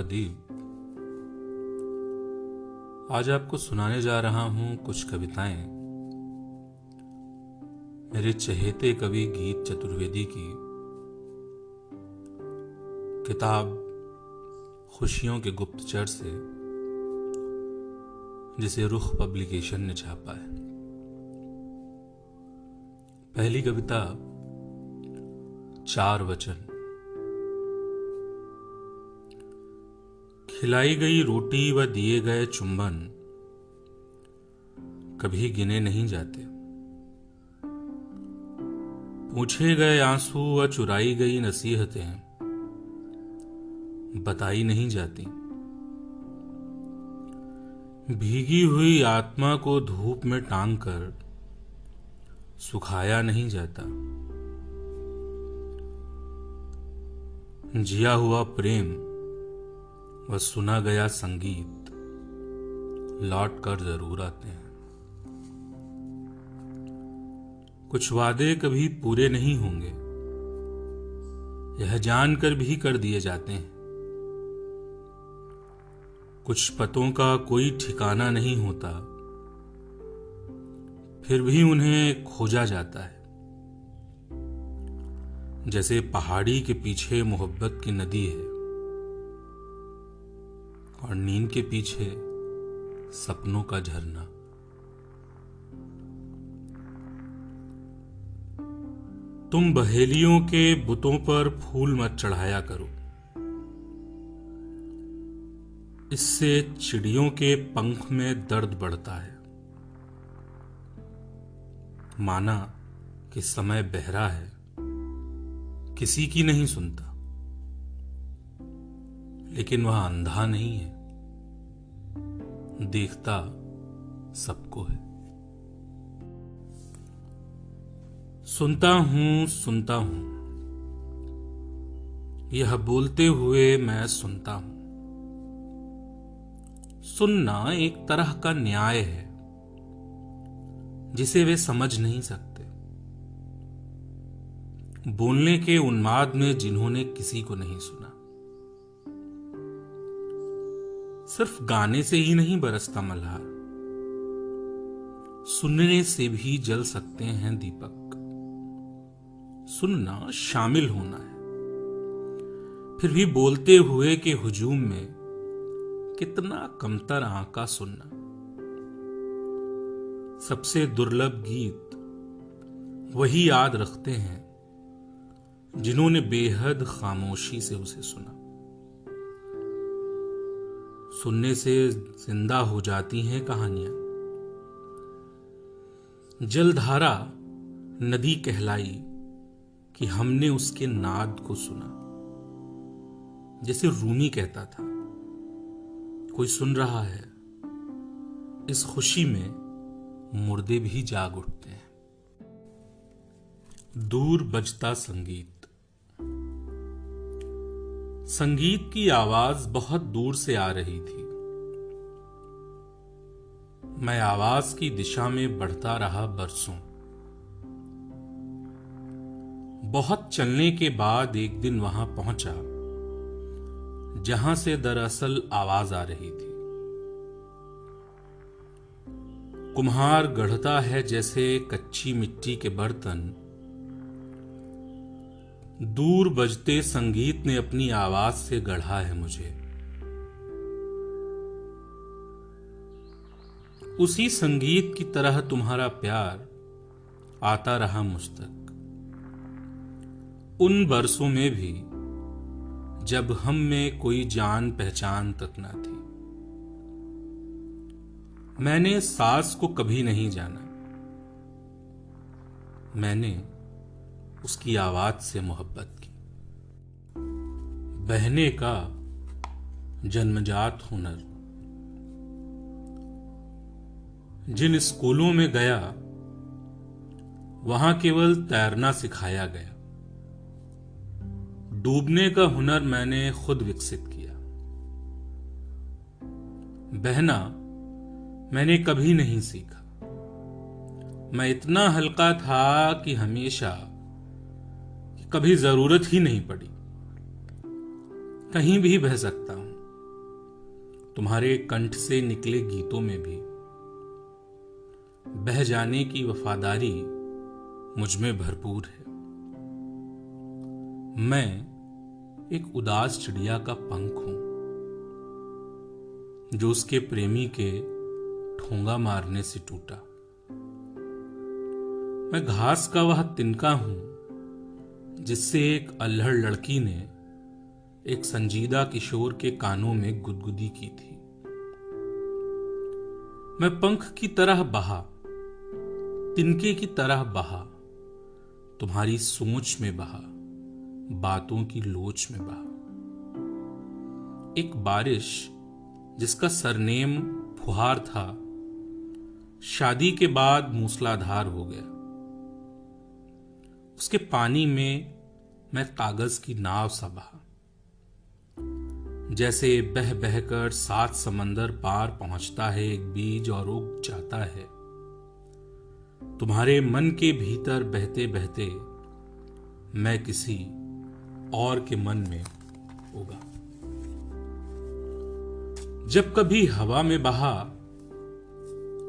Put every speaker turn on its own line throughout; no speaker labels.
अदीब। आज आपको सुनाने जा रहा हूं कुछ कविताएं मेरे चहेते कवि गीत चतुर्वेदी की किताब खुशियों के गुप्तचर से, जिसे रुख पब्लिकेशन ने छापा है। पहली कविता 4 वचन। खिलाई गई रोटी व दिए गए चुंबन कभी गिने नहीं जाते। पूछे गए आंसू व चुराई गई नसीहतें बताई नहीं जाती। भीगी हुई आत्मा को धूप में टांग कर सुखाया नहीं जाता। जिया हुआ प्रेम व सुना गया संगीत लौट कर जरूर आते हैं। कुछ वादे कभी पूरे नहीं होंगे, यह जानकर भी कर दिए जाते हैं। कुछ पतों का कोई ठिकाना नहीं होता, फिर भी उन्हें खोजा जाता है। जैसे पहाड़ी के पीछे मोहब्बत की नदी है और नींद के पीछे सपनों का झरना। तुम बहेलियों के बुतों पर फूल मत चढ़ाया करो, इससे चिड़ियों के पंख में दर्द बढ़ता है। माना कि समय बहरा है, किसी की नहीं सुनता, लेकिन वह अंधा नहीं है, देखता सबको है। सुनता हूं, यह बोलते हुए मैं सुनता हूं। सुनना एक तरह का न्याय है जिसे वे समझ नहीं सकते। बोलने के उन्माद में जिन्होंने किसी को नहीं सुना। सिर्फ गाने से ही नहीं बरसता मल्हार, सुनने से भी जल सकते हैं दीपक। सुनना शामिल होना है, फिर भी बोलते हुए के हुजूम में कितना कमतर आंका सुनना। सबसे दुर्लभ गीत वही याद रखते हैं जिन्होंने बेहद खामोशी से उसे सुना। सुनने से जिंदा हो जाती हैं कहानियां। जलधारा नदी कहलाई कि हमने उसके नाद को सुना। जैसे रूमी कहता था, कोई सुन रहा है, इस खुशी में मुर्दे भी जाग उठते हैं। दूर बजता संगीत। संगीत की आवाज बहुत दूर से आ रही थी। मैं आवाज की दिशा में बढ़ता रहा बरसों। बहुत चलने के बाद एक दिन वहां पहुंचा जहां से दरअसल आवाज आ रही थी। कुम्हार गढ़ता है जैसे कच्ची मिट्टी के बर्तन। दूर बजते संगीत ने अपनी आवाज से गढ़ा है मुझे। उसी संगीत की तरह तुम्हारा प्यार आता रहा मुझ तक। उन बरसों में भी जब हम में कोई जान पहचान तक ना थी। मैंने सास को कभी नहीं जाना, मैंने उसकी आवाज से मोहब्बत की। बहने का जन्मजात हुनर। जिन स्कूलों में गया वहां केवल तैरना सिखाया गया। डूबने का हुनर मैंने खुद विकसित किया। बहना मैंने कभी नहीं सीखा। मैं इतना हल्का था कि हमेशा कभी जरूरत ही नहीं पड़ी। कहीं भी बह सकता हूं। तुम्हारे कंठ से निकले गीतों में भी बह जाने की वफादारी मुझ में भरपूर है। मैं एक उदास चिड़िया का पंख हूं जो उसके प्रेमी के ठोंगा मारने से टूटा। मैं घास का वह तिनका हूं जिससे एक अल्हड़ लड़की ने एक संजीदा किशोर के कानों में गुदगुदी की थी। मैं पंख की तरह बहा, तिनके की तरह बहा, तुम्हारी सोच में बहा, बातों की लोच में बहा। एक बारिश जिसका सरनेम फुहार था, शादी के बाद मूसलाधार हो गया। उसके पानी में मैं कागज की नाव सा बहा, जैसे बह बहकर 7 समंदर पार पहुंचता है एक बीज और उग जाता है। तुम्हारे मन के भीतर बहते बहते मैं किसी और के मन में उगा। जब कभी हवा में बहा,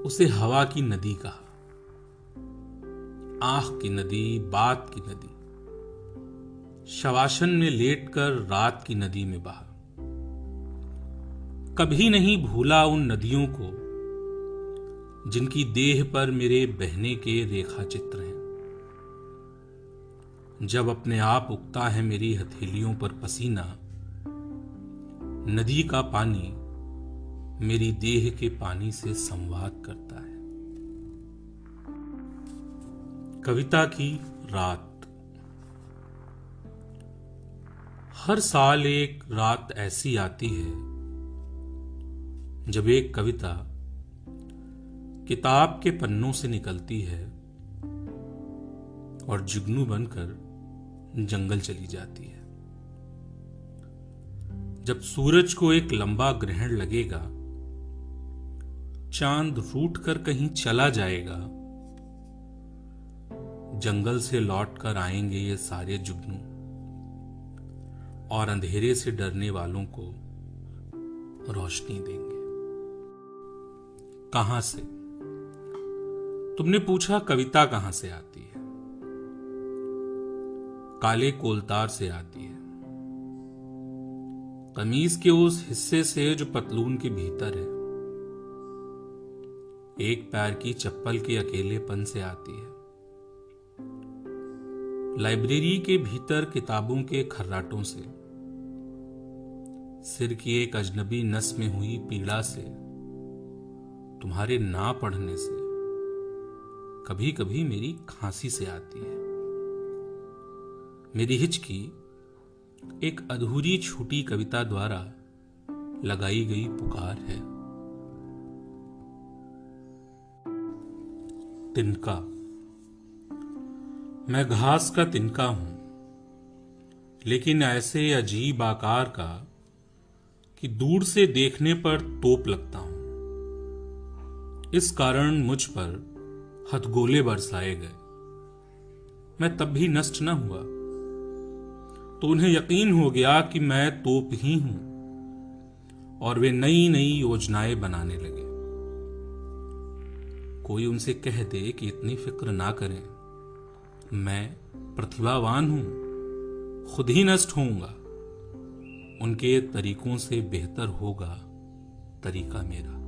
उसे हवा की नदी कहा, आंख की नदी, बात की नदी। शवासन में लेटकर रात की नदी में बहा। कभी नहीं भूला उन नदियों को जिनकी देह पर मेरे बहने के रेखा चित्र हैं। जब अपने आप उगता है मेरी हथेलियों पर पसीना, नदी का पानी मेरी देह के पानी से संवाद करता है। कविता की रात। हर साल एक रात ऐसी आती है जब एक कविता किताब के पन्नों से निकलती है और जुगनू बनकर जंगल चली जाती है। जब सूरज को एक लंबा ग्रहण लगेगा, चांद रूठ कर कहीं चला जाएगा, जंगल से लौट कर आएंगे ये सारे जुगनू और अंधेरे से डरने वालों को रोशनी देंगे। कहां से? तुमने पूछा कविता कहां से आती है? काले कोलतार से आती है, कमीज के उस हिस्से से जो पतलून के भीतर है। एक पैर की चप्पल के अकेलेपन से आती है, लाइब्रेरी के भीतर किताबों के खर्राटों से, सिर की एक अजनबी नस में हुई पीड़ा से, तुम्हारे ना पढ़ने से, कभी कभी मेरी खांसी से आती है। मेरी हिचकी एक अधूरी छूटी कविता द्वारा लगाई गई पुकार है। तिनका। मैं घास का तिनका हूं, लेकिन ऐसे अजीब आकार का कि दूर से देखने पर तोप लगता हूं। इस कारण मुझ पर हथगोले बरसाए गए। मैं तब भी नष्ट न हुआ, तो उन्हें यकीन हो गया कि मैं तोप ही हूं, और वे नई नई योजनाएं बनाने लगे। कोई उनसे कह दे कि इतनी फिक्र ना करें, मैं प्रतिभावान हूं, खुद ही नष्ट होऊंगा। उनके तरीकों से बेहतर होगा तरीका मेरा।